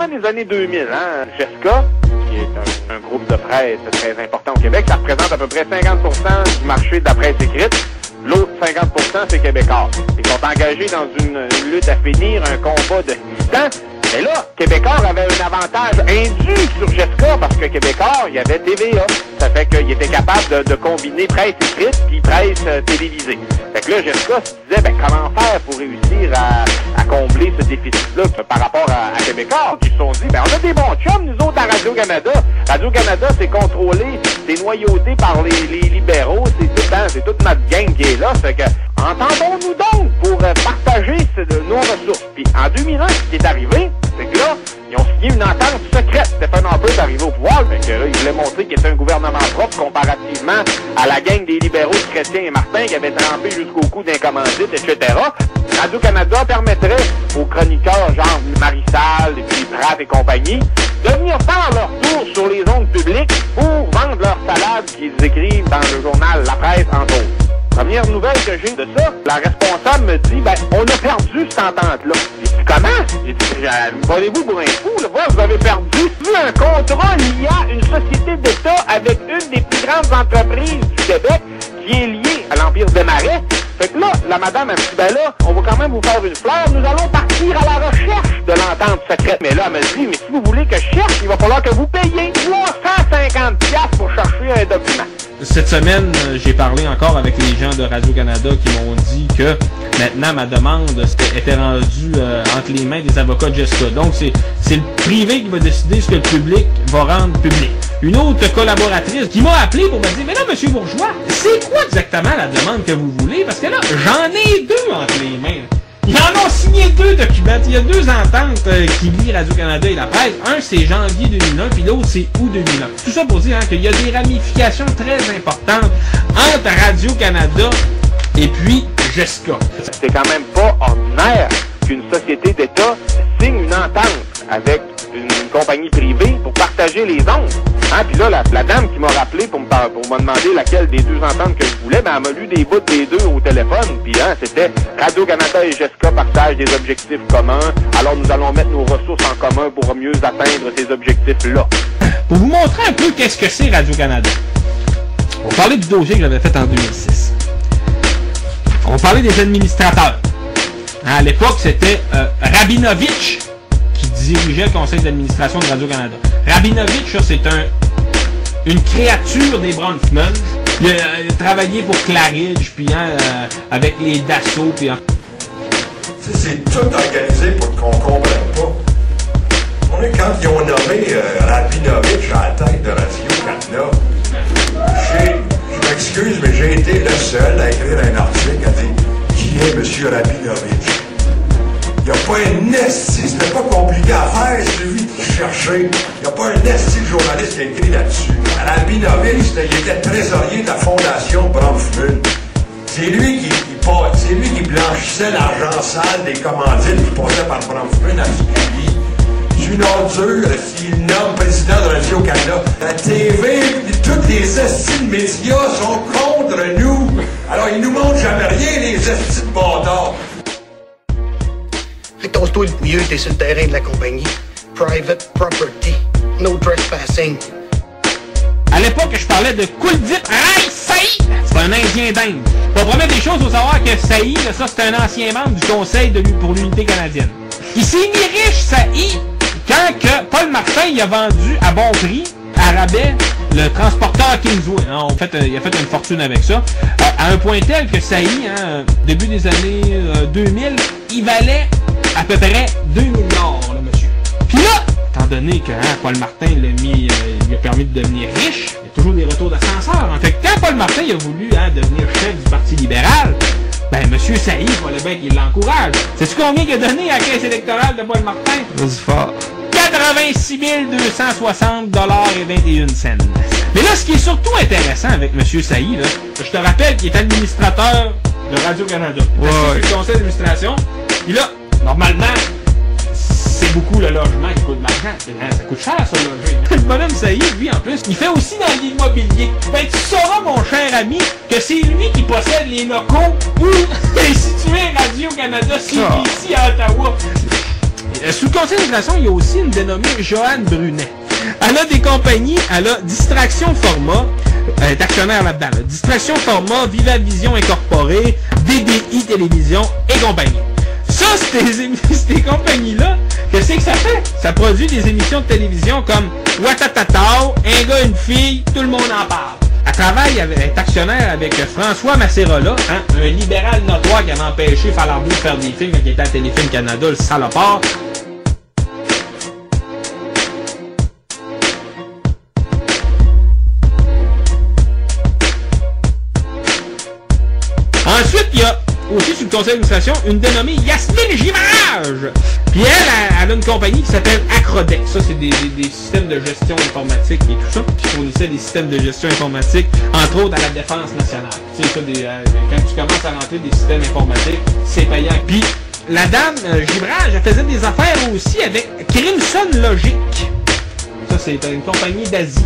commencement des années 2000, hein, Jessica, qui est un groupe de presse très important au Québec, ça représente à peu près 50% du marché de la presse écrite. L'autre 50%, c'est Québécois. Ils sont engagés dans une lutte à finir, un combat de 6 ans. Mais là, Québécois avait un avantage indu sur Jessica parce que Québécois, il y avait TVA. Ça fait qu'il était capable de combiner presse écrite puis presse télévisée. Fait que là, Jessica se disait, ben, comment faire pour réussir à combler ce déficit-là par rapport à Québécois? Ils se sont dit, ben, on a des bons chums, nous autres, à Radio-Canada. Radio-Canada, c'est contrôlé, c'est noyauté par les libéraux, c'est toute notre gang qui est là. Fait que, entendons-nous donc pour partager nos ressources. Puis en 2001, ce qui est arrivé, c'est que là, ils ont signé une entente secrète. Stephen Harper est arrivé au pouvoir, mais que là, il voulait montrer qu'il était un gouvernement propre comparativement à la gang des libéraux de Chrétien et Martin qui avaient trempé jusqu'au cou d'un commandite, etc. Radio-Canada permettrait aux chroniqueurs genre Marie-Salle et puis Pratt et compagnie de venir faire leur tour sur les ondes publiques pour vendre leur salade qu'ils écrivent dans le journal La Presse, entre autres. Première nouvelle que j'ai de ça, la responsable me dit, ben, on a perdu cette entente-là. J'ai dit, comment? J'ai dit, prenez-vous pour un fou, là, vous avez perdu un contrat lié à une société d'État avec une des plus grandes entreprises du Québec qui est liée à l'Empire des Marais. Fait que là, la madame, elle me dit, ben là, on va quand même vous faire une fleur, nous allons partir à la recherche de l'entente secrète. Mais là, elle me dit, mais si vous voulez que je cherche, il va falloir que vous payiez 350$ pour chercher un document. Cette semaine, j'ai parlé encore avec les gens de Radio-Canada qui m'ont dit que maintenant, ma demande était rendue entre les mains des avocats de Jessica. Donc, c'est le privé qui va décider ce que le public va rendre public. Une autre collaboratrice qui m'a appelé pour me dire, mais là, monsieur Bourgeois, c'est quoi exactement la demande que vous voulez? Parce que là, j'en ai deux entre les mains. Ils en ont signé deux documents. Il y a deux ententes qui lient Radio-Canada et la presse. Un, c'est janvier 2001, puis l'autre, c'est août 2001. Tout ça pour dire qu'il y a des ramifications très importantes entre Radio-Canada et puis Jessica. C'est quand même pas ordinaire qu'une société d'État signe une entente avec une compagnie privée pour partager les ondes. Hein? Puis là, la dame qui m'a rappelé pour me demander laquelle des deux ententes que je voulais, ben, elle m'a lu des bouts des deux au téléphone. Puis hein, c'était Radio-Canada et Jessica partagent des objectifs communs. Alors nous allons mettre nos ressources en commun pour mieux atteindre ces objectifs-là. Pour vous montrer un peu qu'est-ce que c'est Radio-Canada, on va parler du dossier que j'avais fait en 2006. On va parler des administrateurs. À l'époque, c'était Rabinovitch qui dirigeait le conseil d'administration de Radio-Canada. Rabinovitch, ça, c'est une créature des Bronfman. Il a travaillé pour Claridge, puis avec les Dassault, puis... C'est tout organisé pour qu'on comprenne pas. Quand ils ont nommé Rabinovitch à la tête de Radio-Canada, je m'excuse, mais j'ai été le seul à écrire un article à dire qui est M. Rabinovitch. Il n'y a pas un esti, c'était pas compliqué à faire, c'est lui qui cherchait. Il n'y a pas un esti de journaliste qui a écrit là-dessus. Rabinovitch, il était trésorier de la fondation Bronfman. C'est lui qui blanchissait l'argent sale des commandites qui passaient par Bronfman à Chicago. C'est une ordure s'il nomme président de Radio-Canada. La TV, tous les estis de médias sont contre nous. Alors, ils nous montrent jamais rien, les estis de bâtards. Tosse-toi le pouilleux, t'es sur le terrain de la compagnie. Private property. No trespassing. À l'époque, je parlais de Kuldip Rai Saï. C'est un Indien d'Inde. Pour première des choses, il faut savoir que Saï, ça, c'est un ancien membre du Conseil pour l'unité canadienne. Il s'est mis riche, Saï, quand que Paul Martin il a vendu à bon prix, à rabais, le transporteur Kingsway. Il a fait une fortune avec ça. À un point tel que Saï, début des années 2000, il valait à peu près 2 milliards, là, monsieur. Puis là, étant donné que Paul Martin lui a permis de devenir riche, il y a toujours des retours d'ascenseur. En fait, quand Paul Martin il a voulu devenir chef du Parti libéral, ben, monsieur Saïd, il fallait bien qu'il l'encourage. Sais-tu combien il a donné à la caisse électorale de Paul Martin? Vas-y fort. 86 260 $ et 21 cents. Mais là, ce qui est surtout intéressant avec M. Saïd, là, je te rappelle qu'il est administrateur de Radio-Canada. Il est du conseil d'administration. Puis là, normalement, c'est beaucoup le logement qui coûte de l'argent. Ça coûte cher, ça, loger. Le bonhomme Saïd, lui, en plus, il fait aussi dans l'immobilier. Ben, tu sauras, mon cher ami, que c'est lui qui possède les locaux où est situé Radio-Canada, ici à Ottawa. Sous le conseil d'administration, il y a aussi une dénommée Joanne Brunet. Elle a des compagnies, elle a Distraction Format, elle est actionnaire là-dedans. Là. Distraction Format, Viva Vision Incorporée, DDI Télévision et compagnie. Ça, ces compagnies-là, qu'est-ce que ça fait? Ça produit des émissions de télévision comme Watatatao, un gars, une fille, tout le monde en parle. Elle est actionnaire avec François Massérola, un libéral notoire qui avait empêché Falardeau de faire des films quand il était à Téléfilm Canada, le salopard. Ensuite, il y a aussi sous le conseil d'administration une dénommée Yasmine Girage. Puis elle a une compagnie qui s'appelle Acrodex. Ça, c'est des systèmes de gestion informatique et tout ça. Puis fournissait des systèmes de gestion informatique, entre autres à la Défense nationale. Tu sais, ça, quand tu commences à rentrer des systèmes informatiques, c'est payant. Puis la dame Girage, elle faisait des affaires aussi avec Crimson Logic. Ça, c'est une compagnie d'Asie.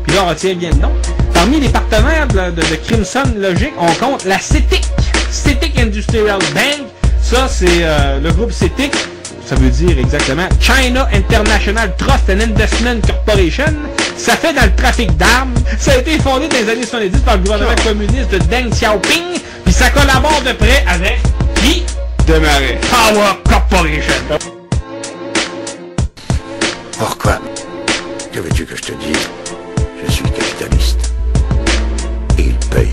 Puis là, on retient bien le nom. Parmi les partenaires de Crimson Logic, on compte la CETIC. CETIC Industrial Bank. Ça, c'est le groupe CETIC. Ça veut dire exactement China International Trust and Investment Corporation. Ça fait dans le trafic d'armes. Ça a été fondé dans les années 70 par le gouvernement communiste de Deng Xiaoping. Puis ça collabore de près avec qui? Desmarais. Power Corporation. Pourquoi? Que veux-tu que je te dise? Je suis capitaliste. Et il paye.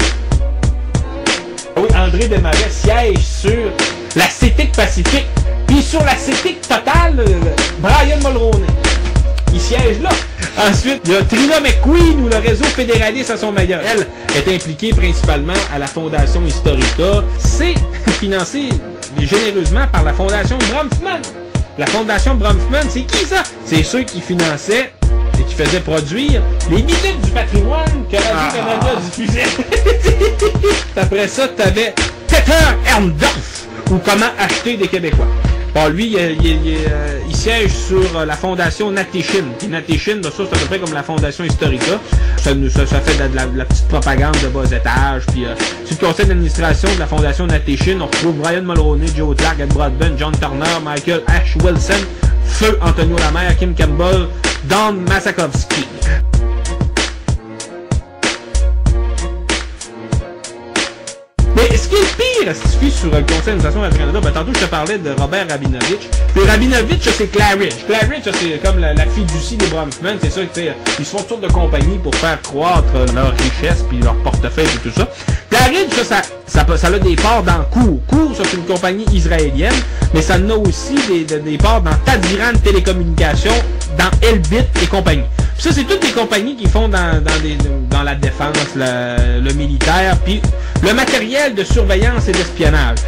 Oui, André Desmarais siège sur la CETIC Pacifique. Puis sur la CETIC Total, Brian Mulroney. Il siège là. Ensuite, il y a Trina McQueen, où le réseau fédéraliste à son meilleur. Elle est impliquée principalement à la Fondation Historica. C'est financé généreusement par la Fondation Bronfman. La Fondation Bronfman, c'est qui ça? C'est ceux qui finançaient et qui faisaient produire les minutes du patrimoine que Radio-Canada diffusait. Après ça, t'avais Peter Herndorf, ou Comment acheter des Québécois. Bon, lui, il siège sur la fondation Natishin. Puis Natishin, ça, c'est à peu près comme la fondation Historica. Ça fait de la petite propagande de bas étage. Puis, sur le conseil d'administration de la fondation Natishin, on retrouve Brian Mulroney, Joe Clark, Ed Broadbent, John Turner, Michael H. Wilson, Feu Antonio Lamère, Kim Campbell, Don Masakowski. Mais ce qui est le pire, si tu fies sur le conseil d'administration du Canada, ben tantôt je te parlais de Robert Rabinovich. Puis Rabinovich, ça c'est Claridge. Claridge, ça c'est comme la fiducie des Bronfman, c'est ça, tu sais, ils se font toutes sortes de compagnies pour faire croître leur richesse puis leur portefeuille et tout ça. Claridge, ça a des parts dans Cour. Cour, ça c'est une compagnie israélienne, mais ça en a aussi des parts dans Tadiran Télécommunications, dans Elbit et compagnie. Puis ça, c'est toutes des compagnies qui font dans la défense, le militaire, puis le matériel de surveillance et d'espionnage.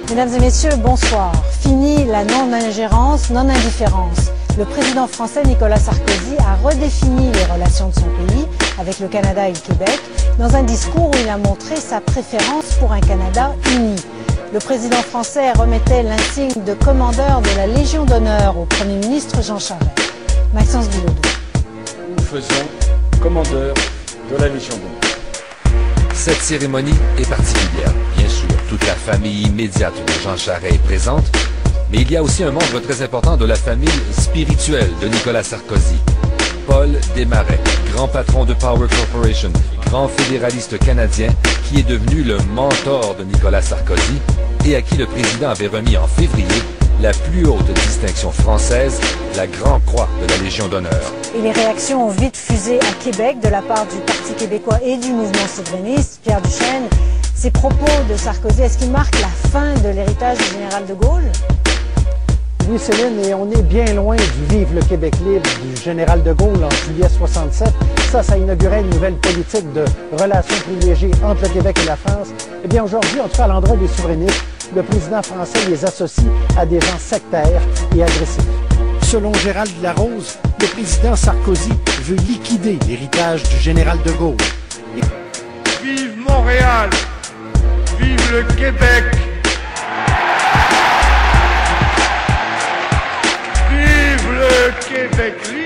Mesdames et messieurs, bonsoir. Fini la non-ingérence, non-indifférence. Le président français Nicolas Sarkozy a redéfini les relations de son pays avec le Canada et le Québec dans un discours où il a montré sa préférence pour un Canada uni. Le président français remettait l'insigne de commandeur de la Légion d'honneur au Premier ministre Jean Charest. Maxence Bilodeau. Nous faisons commandeur de la Légion d'honneur. Cette cérémonie est particulière. Bien sûr, toute la famille immédiate de Jean Charest est présente, mais il y a aussi un membre très important de la famille spirituelle de Nicolas Sarkozy. Paul Desmarais, grand patron de Power Corporation, grand fédéraliste canadien, qui est devenu le mentor de Nicolas Sarkozy et à qui le président avait remis en février la plus haute distinction française, la Grande Croix de la Légion d'honneur. Et les réactions ont vite fusé à Québec de la part du Parti québécois et du mouvement souverainiste. Pierre Duchesne, ces propos de Sarkozy, est-ce qu'ils marquent la fin de l'héritage du général de Gaulle? Oui, Céline, et on est bien loin du Vive le Québec libre du général de Gaulle en juillet 67. Ça inaugurait une nouvelle politique de relations privilégiées entre le Québec et la France. Eh bien, aujourd'hui, en tout cas à l'endroit des souverainistes, le président français les associe à des gens sectaires et agressifs. Selon Gérald Larose, le président Sarkozy veut liquider l'héritage du général de Gaulle. Vive Montréal! Vive le Québec! Vive le Québec libre!